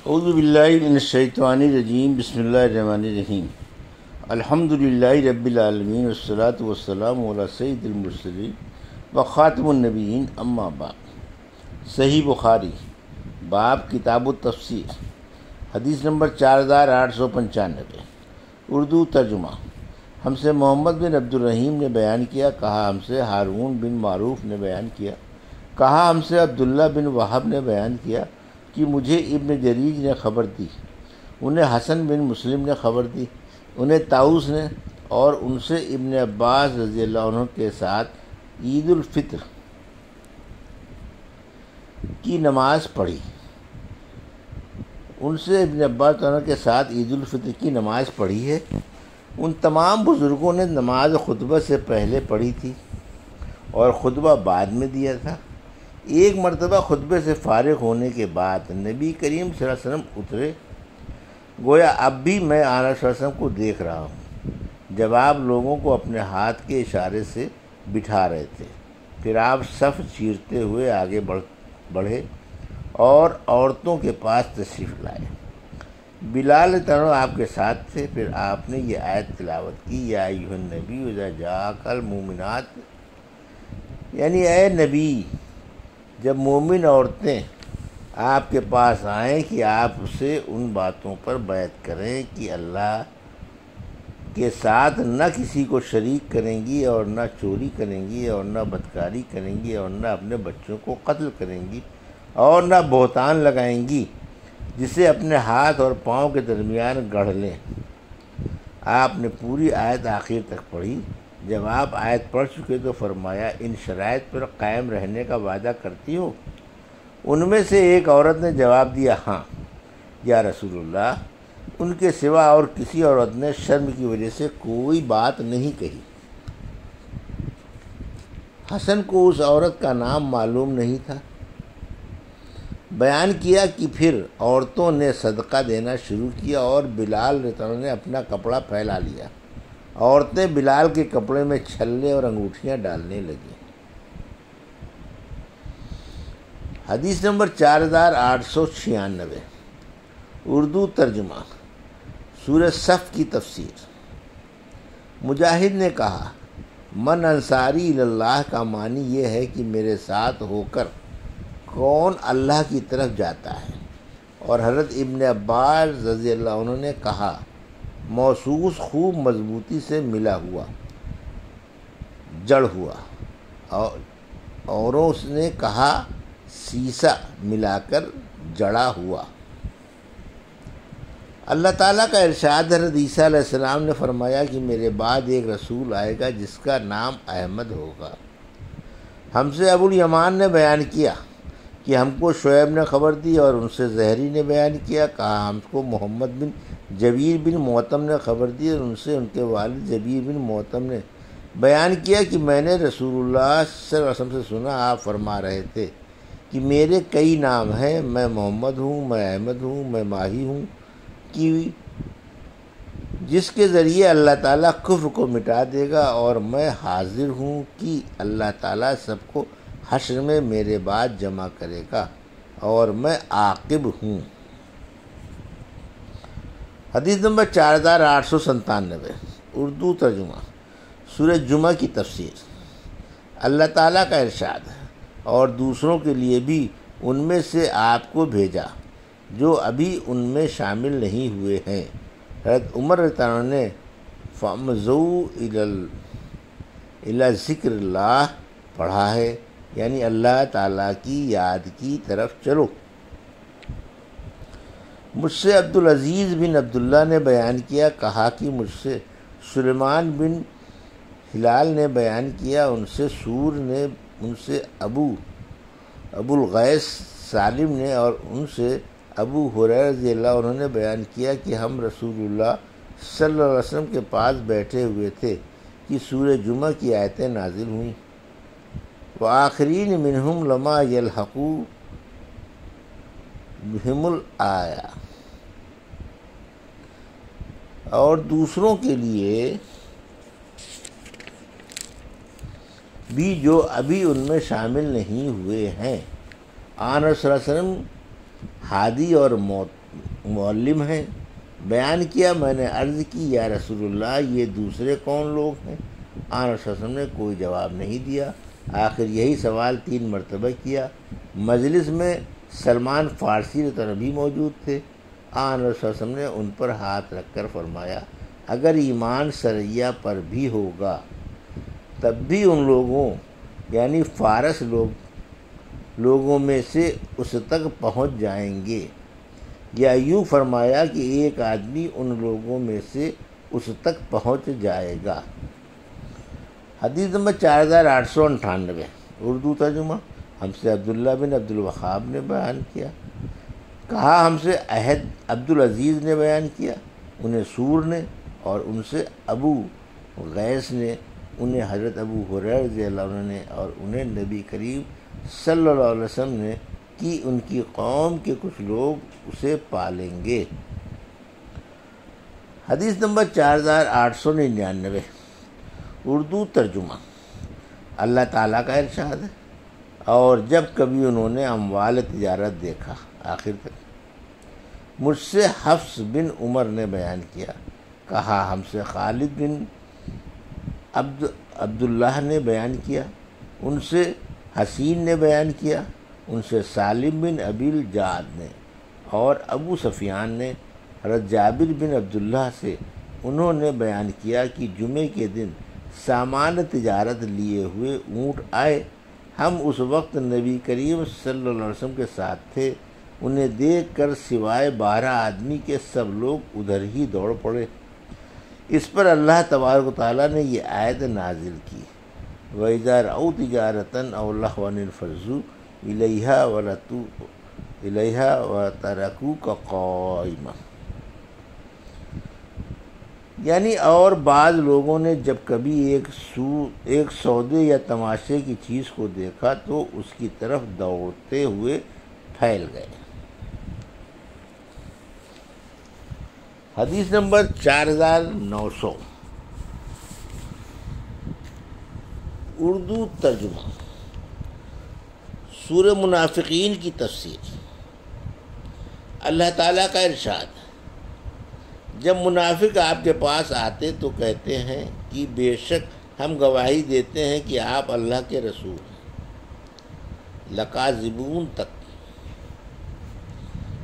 اعوذ باللہ من الشیطان الرجیم بسم اللہ الرحمن الرحیم الحمد للہ رب العالمین والصلاة والسلام علی سید المرسلین وخاتم النبیین اما بعد۔ صحیح بخاری باب کتاب التفسیر، حدیث نمبر 4895، اردو ترجمہ۔ ہم سے محمد بن عبد الرحیم نے بیان کیا، کہا ہم سے ہارون بن معروف نے بیان کیا، کہا ہم سے عبداللہ بن وہب نے بیان کیا کہ مجھے ابن جریج نے خبر دی، انہیں حسن بن مسلم نے خبر دی، انہیں طاؤس نے، اور ان سے ابن عباس رضی اللہ عنہ کے ساتھ عید الفطر کی نماز پڑھی۔ ان سے ابن عباس عنہ کے ساتھ عید الفطر کی نماز پڑھی ہے۔ ان تمام بزرگوں نے نماز خطبہ سے پہلے پڑھی تھی اور خطبہ بعد میں دیا تھا۔ ایک مرتبہ خطبے سے فارغ ہونے کے بعد نبی کریم صلی اللہ علیہ وسلم اترے، گویا اب بھی میں آقا صلی اللہ علیہ وسلم کو دیکھ رہا ہوں، جب آپ لوگوں کو اپنے ہاتھ کے اشارے سے بٹھا رہے تھے۔ پھر آپ صف چیرتے ہوئے آگے بڑھے اور عورتوں کے پاس تشریف لائے۔ بلال تنو آپ کے ساتھ تھے۔ پھر آپ نے یہ آیت تلاوت کی، یا ایھا النبی اذا جاءک المؤمنات، یعنی اے نبی، جب مومن عورتیں آپ کے پاس آئیں کہ آپ اسے ان باتوں پر بیعت کریں کہ اللہ کے ساتھ نہ کسی کو شریک کریں گی، اور نہ چوری کریں گی، اور نہ بدکاری کریں گی، اور نہ اپنے بچوں کو قتل کریں گی، اور نہ بہتان لگائیں گی جسے اپنے ہاتھ اور پاؤں کے درمیان گڑھ لیں۔ آپ نے پوری آیت آخر تک پڑھی۔ جب آپ آیت پڑھ چکے تو فرمایا، ان شرائط پر قائم رہنے کا وعدہ کرتی ہو؟ ان میں سے ایک عورت نے جواب دیا، ہاں یا رسول اللہ۔ ان کے سوا اور کسی عورت نے شرم کی وجہ سے کوئی بات نہیں کہی۔ حسن کو اس عورت کا نام معلوم نہیں تھا۔ بیان کیا کہ پھر عورتوں نے صدقہ دینا شروع کیا اور بلال رضی اللہ عنہ نے اپنا کپڑا پھیلا لیا۔ عورتیں بلال کے کپڑے میں چھلے اور انگوٹھیاں ڈالنے لگیں۔ حدیث نمبر 4896، اردو ترجمہ۔ سورہ صف کی تفسیر۔ مجاہد نے کہا، من انصاری اللہ کا معنی یہ ہے کہ میرے ساتھ ہو کر کون اللہ کی طرف جاتا ہے، اور حضرت ابن عباس رضی اللہ عنہ نے کہا، موصوص خوب مضبوطی سے ملا ہوا، جڑ ہوا، اور اس نے کہا سیسا ملا کر جڑا ہوا۔ اللہ تعالیٰ کا ارشاد، حضرت عیسیٰ علیہ السلام نے فرمایا کہ میرے بعد ایک رسول آئے گا جس کا نام احمد ہوگا۔ ہم سے ابو الیمان نے بیان کیا کہ ہم کو شعیب نے خبر دی، اور ان سے زہری نے بیان کیا، کہا ہم کو محمد بن جبیر بن معتم نے خبر دی، اور ان سے ان کے والد جبیر بن معتم نے بیان کیا کہ میں نے رسول اللہ صلی اللہ علیہ وسلم سے سنا، آپ فرما رہے تھے کہ میرے کئی نام ہیں، میں محمد ہوں، میں احمد ہوں، میں ماہی ہوں، کہ جس کے ذریعے اللہ تعالیٰ کفر کو مٹا دے گا، اور میں حاضر ہوں کہ اللہ تعالیٰ سب کو حشر میں میرے بعد جمع کرے گا، اور میں عاقب ہوں۔ حدیث نمبر 4897، اردو ترجمہ۔ سورہ جمعہ کی تفسیر۔ اللہ تعالیٰ کا ارشاد، اور دوسروں کے لیے بھی ان میں سے آپ کو بھیجا جو ابھی ان میں شامل نہیں ہوئے ہیں۔ حضرت عمر رضی اللہ عنہ نے فَامْضُوا إِلَى ذِكْرِ اللَّهِ پڑھا ہے، یعنی اللہ تعالیٰ کی یاد کی طرف چلو۔ مجھ سے عبدالعزیز بن عبداللہ نے بیان کیا، کہا کہ مجھ سے سلیمان بن ہلال نے بیان کیا، ان سے سور نے، ان سے ابو الغیث سالم نے، اور ان سے ابو ہریرہ رضی اللہ عنہ نے بیان کیا کہ ہم رسول اللہ صلی اللہ علیہ وسلم کے پاس بیٹھے ہوئے تھے کہ سورہ جمعہ کی آیتیں نازل ہوئیں، وآخرین منہم لما یلحقوا بہم الآیہ، اور دوسروں کے لیے بھی جو ابھی ان میں شامل نہیں ہوئے ہیں۔ آن صلی اللہ علیہ وسلم ہادی اور معلم ہیں۔ بیان کیا، میں نے عرض کی یا رسول اللہ یہ دوسرے کون لوگ ہیں؟ آن صلی اللہ علیہ وسلم نے کوئی جواب نہیں دیا۔ آخر یہی سوال 3 مرتبہ کیا۔ مجلس میں سلمان فارسی رضی بھی موجود تھے۔ آن صلی اللہ علیہ وسلم نے ان پر ہاتھ رکھ کر فرمایا اگر ایمان سریہ پر بھی ہوگا تب بھی ان لوگوں یعنی فارس لوگوں میں سے اس تک پہنچ جائیں گے، یا یوں فرمایا کہ ایک آدمی ان لوگوں میں سے اس تک پہنچ جائے گا۔ حدیث نمبر 4898 اردو ترجمہ۔ ہم سے عبداللہ بن عبد الوہاب نے بیان کیا، کہا ہم سے عہد عبدالعزیز نے بیان کیا، انہیں سور نے، اور ان سے ابو غیث نے، انہیں حضرت ابو ہریرہ رضی اللہ عنہ نے، اور انہیں نبی کریم صلی اللہ علیہ وسلم نے کہ ان کی قوم کے کچھ لوگ اسے پالیں گے۔ حدیث نمبر 4899 اردو ترجمہ۔ اللہ تعالیٰ کا ارشاد ہے اور جب کبھی انہوں نے اموال تجارت دیکھا، آخر تک۔ مجھ سے حفص بن عمر نے بیان کیا، کہا ہم سے خالد بن عبداللہ نے بیان کیا، ان سے حسین نے بیان کیا، ان سے سالم بن ابی الجعد نے، اور ابو سفیان نے حضرت جابر بن عبداللہ سے انہوں نے بیان کیا کہ جمعے کے دن سامان تجارت لیے ہوئے اونٹ آئے، ہم اس وقت نبی کریم صلی اللہ علیہ وسلم کے ساتھ تھے، انہیں دیکھ کر سوائے 12 آدمی کے سب لوگ ادھر ہی دوڑ پڑے۔ اس پر اللہ تبارک و تعالیٰ نے یہ آیت نازل کی، وَإِذَا رَأَوْا تِجَارَةً أَوْ لَهْوًا انفَضُّوا إِلَيْهَا وَتَرَكُوكَ قَائِمًا۔ یعنی اور بعض لوگوں نے جب کبھی ایک سودے یا تماشے کی چیز کو دیکھا تو اس کی طرف دوڑتے ہوئے پھیل گئے۔ حدیث نمبر 4900 اردو ترجمہ۔ سورہ منافقین کی تفسیر۔ اللہ تعالیٰ کا ارشاد، جب منافق آپ کے پاس آتے تو کہتے ہیں کہ بے شک ہم گواہی دیتے ہیں کہ آپ اللہ کے رسول ہیں، لکاذبون تک۔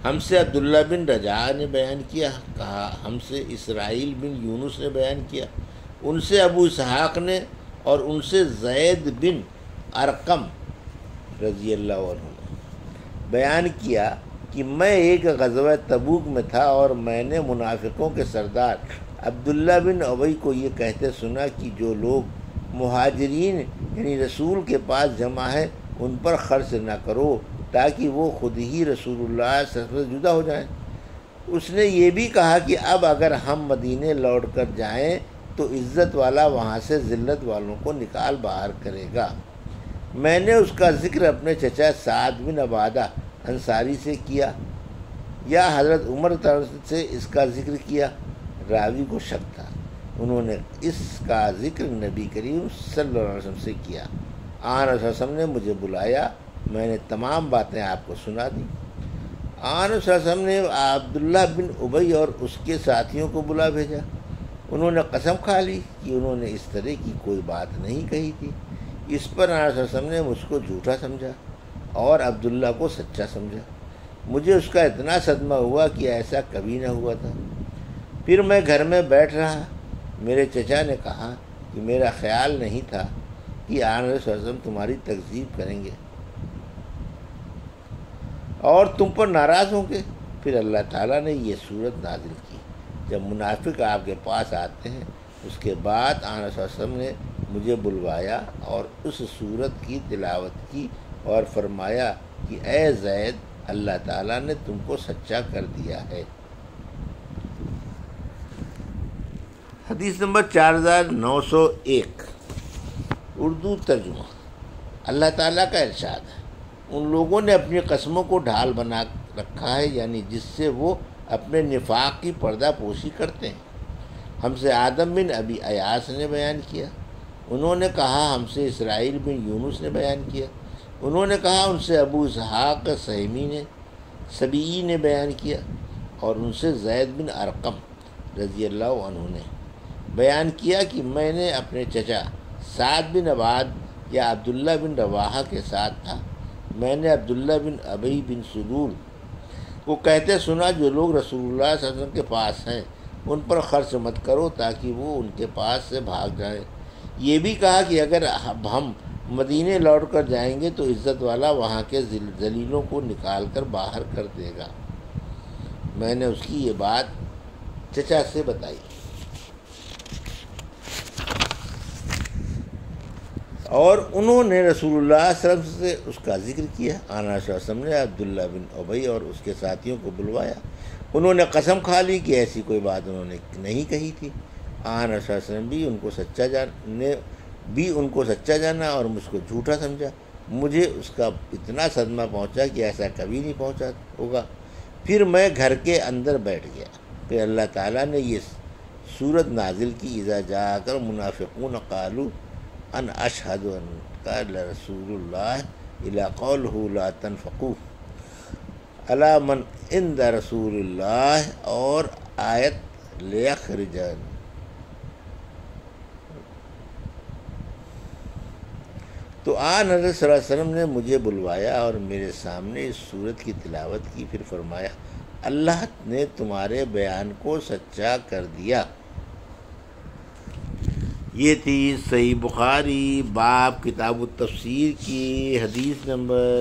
ہم سے عبداللہ بن رجاء نے بیان کیا، کہا ہم سے اسرائیل بن یونس نے بیان کیا، ان سے ابو اسحاق نے، اور ان سے زید بن ارقم رضی اللہ عنہ نے بیان کیا کہ میں ایک غزوہ تبوک میں تھا اور میں نے منافقوں کے سردار عبداللہ بن ابی کو یہ کہتے سنا کہ جو لوگ مہاجرین یعنی رسول کے پاس جمع ہیں ان پر خرچ نہ کرو تاکہ وہ خود ہی رسول اللہ صلی اللہ علیہ وسلم سے جدا ہو جائیں۔ اس نے یہ بھی کہا کہ اب اگر ہم مدینے لوٹ کر جائیں تو عزت والا وہاں سے ذلت والوں کو نکال باہر کرے گا۔ میں نے اس کا ذکر اپنے چچا سعد بن عبادہ انصاری سے کیا یا حضرت عمر سے اس کا ذکر کیا، راوی کو شک تھا، انہوں نے اس کا ذکر نبی کریم صلی اللہ علیہ وسلم سے کیا۔ آن صلی اللہ علیہ وسلم نے مجھے بلایا، میں نے تمام باتیں آپ کو سنا دیں۔ آن صلی اللہ علیہ وسلم نے عبداللہ بن ابی اور اس کے ساتھیوں کو بلا بھیجا، انہوں نے قسم کھا لی کہ انہوں نے اس طرح کی کوئی بات نہیں کہی تھی۔ اس پر آن صلی اللہ علیہ وسلم نے مجھ کو جھوٹا سمجھا اور عبداللہ کو سچا سمجھا۔ مجھے اس کا اتنا صدمہ ہوا کہ ایسا کبھی نہ ہوا تھا۔ پھر میں گھر میں بیٹھ رہا، میرے چچا نے کہا کہ میرا خیال نہیں تھا کہ آن صلی اللہ علیہ وسلم تمہاری تکذیب کریں گے اور تم پر ناراض ہوں گے۔ پھر اللہ تعالیٰ نے یہ صورت نازل کی، جب منافق آپ کے پاس آتے ہیں۔ اس کے بعد آن صلی اللہ علیہ وسلم نے مجھے بلوایا اور اس صورت کی تلاوت کی اور فرمایا کہ اے زید، اللہ تعالیٰ نے تم کو سچا کر دیا ہے۔ حدیث نمبر 4901 اردو ترجمہ۔ اللہ تعالیٰ کا ارشاد ہے، ان لوگوں نے اپنی قسموں کو ڈھال بنا رکھا ہے، یعنی جس سے وہ اپنے نفاق کی پردہ پوشی کرتے ہیں۔ ہم سے آدم بن ابی ایاس نے بیان کیا، انہوں نے کہا ہم سے اسرائیل بن یونس نے بیان کیا، انہوں نے کہا ان سے ابو اسحاق سبیعی نے بیان کیا، اور ان سے زید بن ارقم رضی اللہ عنہ نے بیان کیا کہ میں نے اپنے چچا سعد بن عباد یا عبداللہ بن رواحہ کے ساتھ تھا۔ میں نے عبداللہ بن ابی بن سلول کو کہتے سنا، جو لوگ رسول اللہ صلی اللہ علیہ وسلم کے پاس ہیں ان پر خرچ مت کرو تاکہ وہ ان کے پاس سے بھاگ جائیں۔ یہ بھی کہا کہ اگر ہم مدینے لوٹ کر جائیں گے تو عزت والا وہاں کے ذلیلوں کو نکال کر باہر کر دے گا۔ میں نے اس کی یہ بات چچا سے بتائی اور انہوں نے رسول اللہ صلی اللہ علیہ وسلم سے اس کا ذکر کیا۔ آن صلی اللہ علیہ وسلم نے عبداللہ بن ابی اور اس کے ساتھیوں کو بلوایا۔ انہوں نے قسم کھا لی کہ ایسی کوئی بات انہوں نے نہیں کہی تھی۔ آن صلی اللہ علیہ وسلم بھی ان کو سچا جانا اور مجھ کو جھوٹا سمجھا۔ مجھے اس کا اتنا صدمہ پہنچا کہ ایسا کبھی نہیں پہنچا ہوگا۔ پھر میں گھر کے اندر بیٹھ گیا۔ پھر اللہ تعالیٰ نے یہ سورت نازل کی، اذا جاءک المنافقون قالوا ان اشہد انک لرسول اللہ الی قولہ لا تنفقوا علی من عند رسول اللہ، اور آیت لیخرجن۔ تو آن حضرت صلی اللہ علیہ وسلم نے مجھے بلوایا اور میرے سامنے اس سورت کی تلاوت کی۔ پھر فرمایا، اللہ نے تمہارے بیان کو سچا کر دیا۔ یہ تھی صحیح بخاری باب کتاب التفسیر کی حدیث نمبر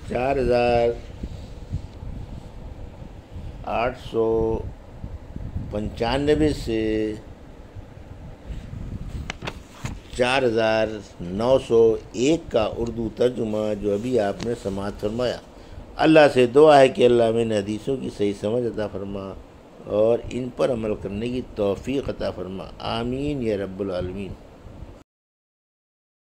4895 سے 4901 کا اردو ترجمہ جو ابھی آپ نے سماعت فرمایا۔ اللہ سے دعا ہے کہ اللہ میں حدیثوں کی صحیح سمجھ عطا فرما اور ان پر عمل کرنے کی توفیق عطا فرما، آمین یا رب العالمین۔